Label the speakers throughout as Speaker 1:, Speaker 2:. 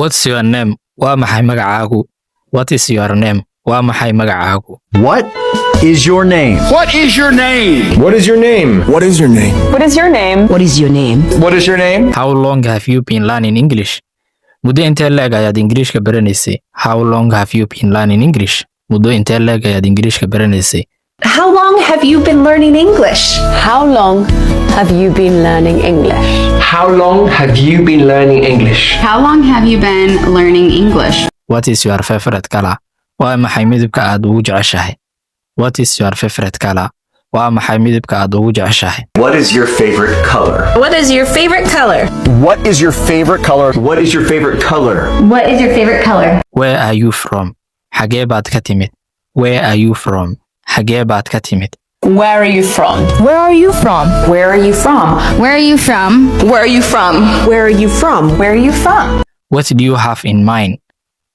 Speaker 1: What's your name? Waa maxay magacaagu? What is your name? Waa maxay magacaagu?
Speaker 2: What is your name?
Speaker 3: What is your name?
Speaker 4: What is your name?
Speaker 3: What is your name?
Speaker 5: What is your name?
Speaker 6: What is your name?
Speaker 4: What is your name?
Speaker 1: How long have you been learning English? Muddo intee leeg ayaad Ingiriishka baranaysay? How long have you been learning English? Muddo intee leeg ayaad Ingiriishka baranaysay?
Speaker 7: How long have you been learning English?
Speaker 5: How long have you been learning English?
Speaker 4: How long have you been learning English?
Speaker 8: How long have you been learning English?
Speaker 1: What is your favorite color? Waa maxay midabka aad ugu jeceshahay? What is your favorite color? Waa maxay midabka aad ugu jeceshahay?
Speaker 2: What is your favorite color?
Speaker 7: What is your favorite color?
Speaker 2: What is your favorite color? What is your favorite color?
Speaker 8: What is your favorite color?
Speaker 1: Where are you from? Xagee baad ka timid? Where are you from? Xagee baad ka timid?
Speaker 5: Where are you from?
Speaker 6: Where are you from?
Speaker 5: Where are you from?
Speaker 8: Where are you from?
Speaker 5: Where are you from?
Speaker 7: Where are you from?
Speaker 5: Where are you from?
Speaker 1: What do you have in mind?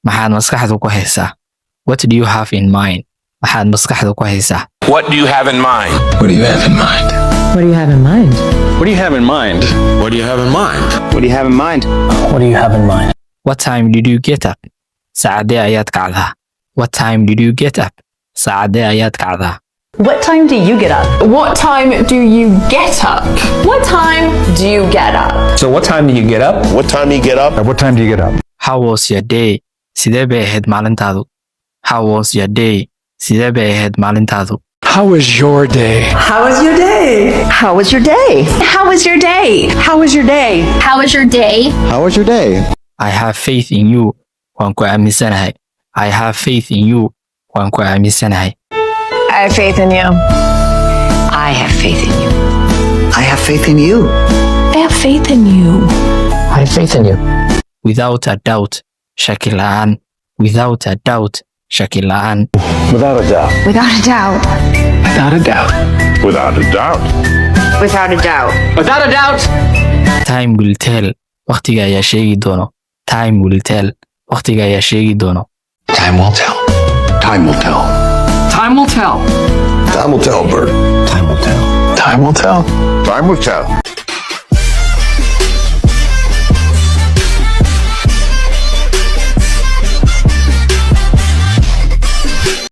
Speaker 1: Maxaad maskaxda ku haysaa? What do you have in mind? Maxaad maskaxda ku haysaa?
Speaker 3: What do you have in mind?
Speaker 4: What do you have in mind?
Speaker 6: What do you have in mind?
Speaker 4: What do you have in mind?
Speaker 3: What do you have in mind?
Speaker 2: What do you have in mind?
Speaker 4: What do you have in mind?
Speaker 1: What time did you get up? Saacadee ayaad kacdaa? What time did you get up? Saacadee ayaad kacdaa?
Speaker 5: What time do you get up? What time do you get up? What time do you get up?
Speaker 4: So what time do you get up?
Speaker 3: What time do you get up?
Speaker 4: At what time do you get up?
Speaker 1: How was your day? Sidee bay ahayd maalintaadu? How was your day? Sidee bay ahayd maalintaadu?
Speaker 4: How was your day?
Speaker 7: How was your day?
Speaker 6: How was your day?
Speaker 7: How was your day?
Speaker 5: How was your day?
Speaker 8: How was your day?
Speaker 2: How was your day?
Speaker 1: I have faith in you. Waan ku aaminsanahay. I have faith in you. Waan ku aaminsanahay.
Speaker 7: I have faith in you.
Speaker 6: I have faith in you.
Speaker 2: I have faith in you.
Speaker 6: I have faith in you.
Speaker 4: I have faith in you.
Speaker 1: Without a doubt. Shaki la'aan. Without a doubt. Shaki la'aan.
Speaker 4: Without a doubt.
Speaker 8: Without a doubt.
Speaker 4: Without a doubt.
Speaker 3: Without a doubt.
Speaker 7: Without a doubt.
Speaker 4: Without a doubt.
Speaker 1: Time will tell. Waqtiga ayaa sheegi doono. Time will tell. Waqtiga ayaa sheegi doono.
Speaker 4: Time will tell.
Speaker 2: Time will tell.
Speaker 4: Time will tell.
Speaker 3: Time will tell, Bert.
Speaker 4: Time will tell. Time will tell.
Speaker 3: Time will tell.